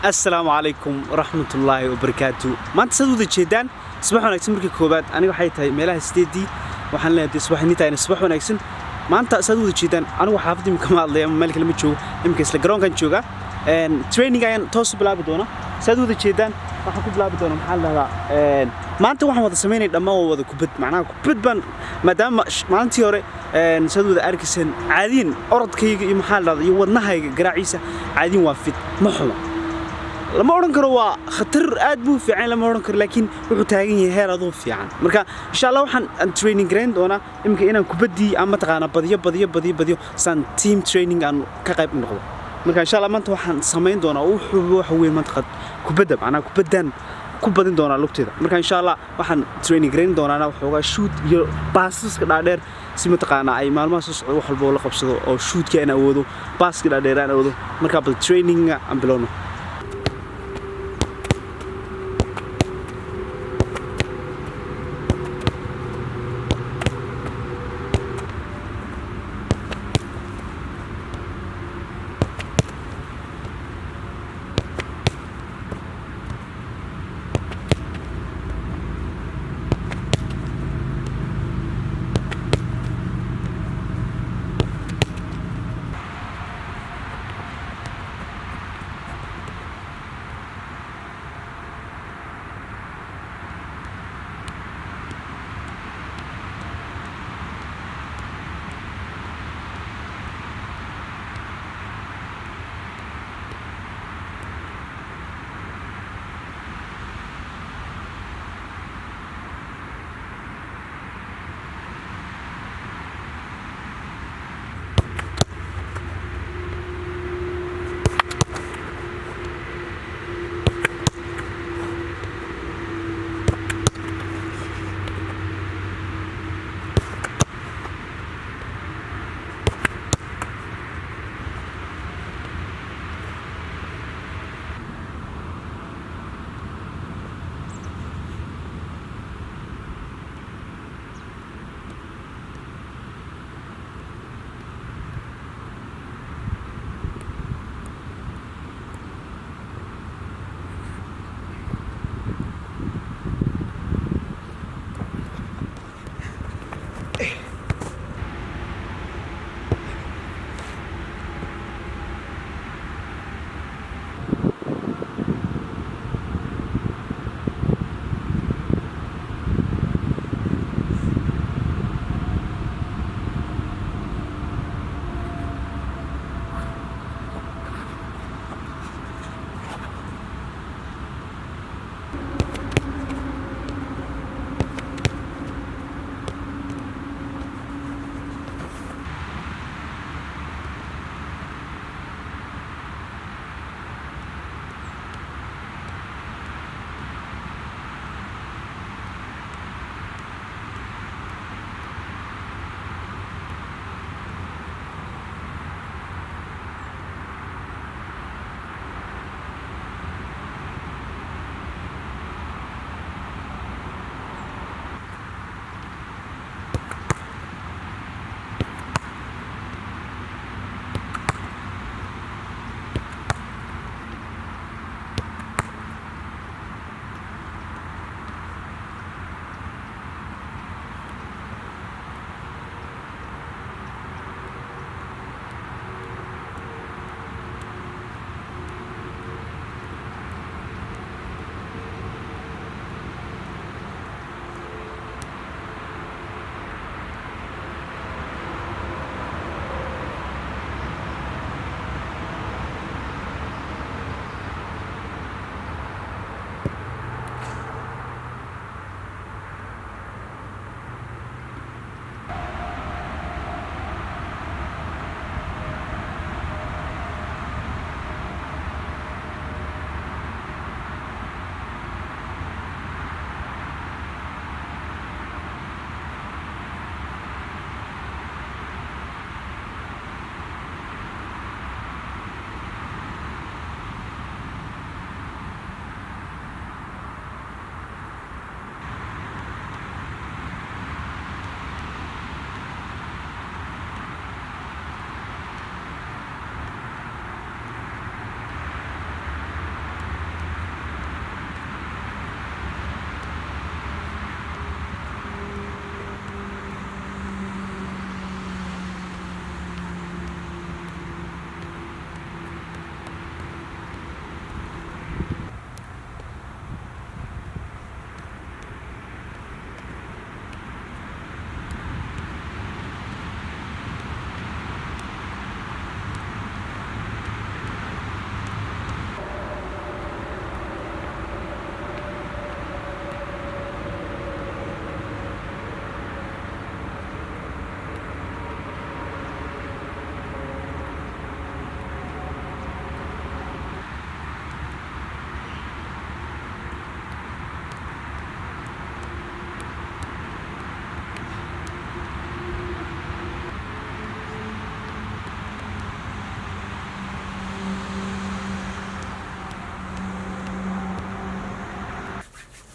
السلام عليكم ورحمة الله وبركاته ما أنت سدود الجدان صباحنا يكسن بركي كوبات أنا وحيتها ميلها ستيدي وحنا لها صباح نيتها صباحنا يكسن ما أنت سدود الجدان أنا وحافظي مكمل الله مالك لما تشوف يمكن سلجرون كان تشوفه training عن توصل بلا بدونه سدود الجدان waxaan ku bilaabi doonaa maxaa la dhahaa maanta waxaan wada sameynay dhammaan wada kubad macnaha kubad ban maadaama maalintii hore sadooda arkisan caadiin orodkayga iyo maxaa la dhahaa iyo wadnahayga garaaciisa caadiin waa fit ma xumo lama oran karo waa khatar aad buu fiican lama oran karo laakiin wuxuu taagan yahay heer aad u fiican marka insha Allah waxaan training grain doonaa imika inaan kubadii ama taqaana badiyo san team training aan ka qayb noqdo marka insha Allah maanta waxaan sameyn doonaa wax weyn maanta kubadda macnaha kubaddan ku badin doonaa lugteeda marka insha Allah waxaan training grain doonaa waxoogaa shoot iyo passka dhaadheer si ma taqaana ay maalmaha soo socdo wax walba la qabsado oo shoot-ka aan awoodo passka dhaadheer aan awoodo marka bal training aan bilowno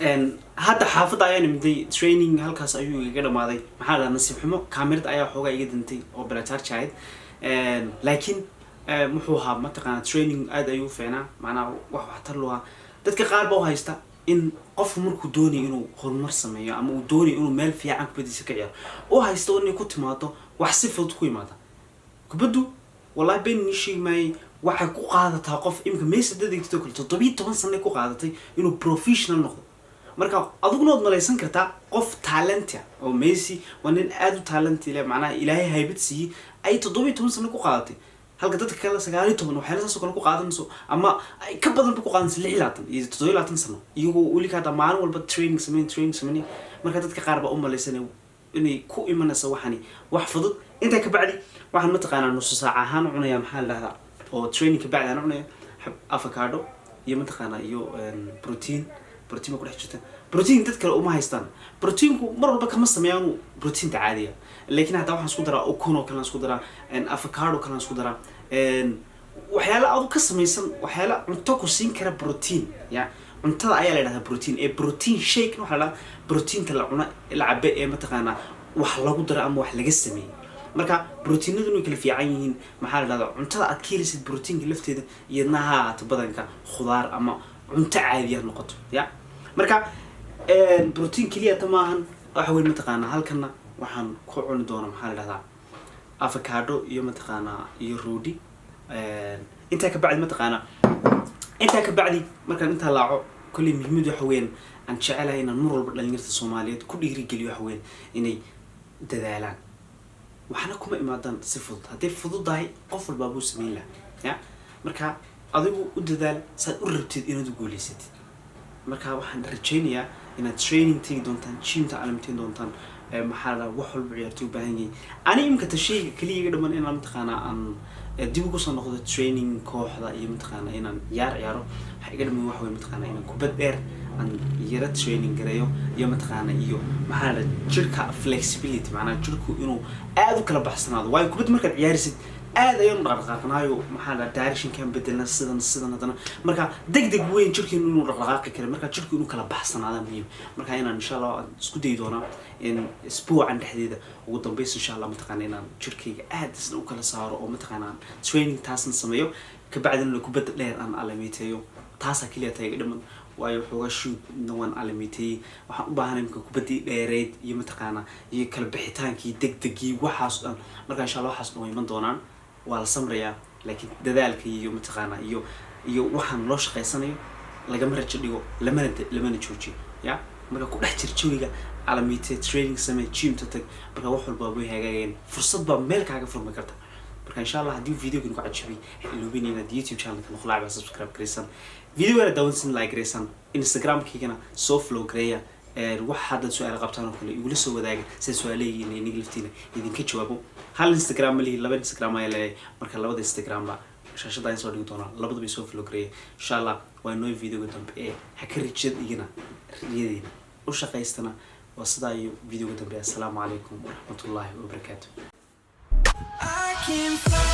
hadda xaafadda ayaan imday training halkaas ayuu iga dhamaaday maxaa la nasiib xumo kaamirada ayaa xoogaa iga dintay oo bala charge ahayd laakiin muxuu ahaa mataqaana training aad ayuu fiicnaa macnaha wax waxtar loo ahaa dadka qaar baa u haysta in qofku markuu doonayo inuu horumar sameeyo ama uu doonayo inuu meel fiican kubadiisa ka ciyaaro oo haysto inay ku timaado wax si fudud ku yimaada kubaddu wallahi been nishi may waxay ku qaadataa qof imka meesha dadegtay kale 17 sano ku qaadatay inuu professional noqdo marka aduguna wad malaysan kartaa qof talent oo Messi wanin aad u talent leh macnaha ilaahay haybad siiyay ay 17 sano ku qaadatay halka dadka kale 19 waxay la soo kala ku qaadanayso ama ay ka badan ku qaadanayso 26 iyo 27 sano iyagoo wali ka dhamaan walba training sameyn marka dadka qaar ba u malaysan inay ku imanayso waxani wax fudud inta ka bacdi waxaan ma taqaanaa nus saac ahaan cunaya maxaa la dhahaa oo training ka bacdi aan cunaya avocado iyo ma taqaanaa iyo protein ku dhex jirta protein dad kale uma haystaan proteinku mar walba kama sameeyaan protein caadiga laakiin hadda waxaan isku daraa ukun oo kale isku daraa avocado kale isku daraa waxyaalo aad ka samaysan waxyaalo cunto ku siin kara protein ya cuntada ayaa la yiraahdaa protein shake waxa la protein la cuna la cabe ee ma taqaanaa wax lagu daro ama wax laga sameeyo marka proteinadu way kala fiican yihiin maxaa la yiraahdaa cuntada aad ka helisid proteinka lafteeda iyadna ha badanka khudaar ama cunto caadi ah noqoto ya marka protein kaliya tamaahan waxa weyn ma taqaanaa halkana waxaan ku cuni doonaa maxaa la yiraahdaa avocado iyo ma taqaanaa iyo rooti inta ka bacdi ma taqaanaa inta ka bacdi markaan inta laaco kulli muhiimad waxa weyn aan jecelahay inaan mar walba dhalinyarada Soomaaliyeed ku dhiirigeliyo waxa weyn inay dadaalaan waxna kuma imaadaan si fudud haddii fududahay qof walba buu sameyn lahaa ya marka adigu u dadaal saad u rabtid inaad guuleysatid marka waxaan rajaynayaa inaad training tagi doontaan gymta calaamateen doontaan maxaa la wax walba ciyaartay u baahan yahay ani imka tashayga kaliya dhaman inaan mataqaana aan dib ugu soo noqdo training kooxda iyo mataqaana inaan ciyaaro waxa iga dhaman wax weyn mataqaana inaan kubad dheer aan yara training gareeyo iyo mataqaana iyo maxaa la jirka flexibility macnaha jirku inuu aad u kala baxsanaado waayo kubad markaad ciyaarisid aad ayaan dhaqaaqnaayo maxaa la direction kan bedelna sidan hadana marka degdeg weyn jirkiinu inuu dhaqaaqi karo marka jirku inuu kala baxsanaado muhiim marka inaan insha Allah isku day doona in isbuucan dhexdeeda ugu dambeys insha Allah mataqaana inaan jirkayga aad isna u kala saaro oo mataqaana training taasna sameeyo ka bacdina kubad dheer aan alameeteeyo taasa kaliya tayga dhaman waayo xooga shoot nawan alameetay waxaan u baahanahay kubadii dheereed iyo mataqaana iyo kala bixitaankii degdegii waxaas dhan marka insha Allah waxaas noo iman doonaan waa la samreeyaa laakiin dadaalka iyo mataqaana iyo waxaan loo shaqeysanayo laga maraj dhigo lamana joojiyo ya marka ku dhex jirjooyiga alameetay training samee gym tag marka wax walba way hagaageen fursad baa meel kaaga furmi karta marka insha Allah hadii video-gan ku cajabay iloobiin inaad YouTube channel-ka noqlaaba subscribe gareysan video-ga daawinsan like gareysan Instagram-kiigana soo follow gareeya wax hadda su'aal qabtaan oo kale igula soo wadaaga si su'aalaheena inay liftiina idinka jawaabo hal Instagram li laba Instagram ay leeyahay marka labada Instagram ba shashada ay soo dhigi doonaan labadaba soo follow gareeya insha Allah waa noo video-ga dambe ha ka rijad igina riyadiina u shaqeystana waa sidaa iyo video-ga dambe assalamu alaykum wa rahmatullahi wa barakatuh I can fly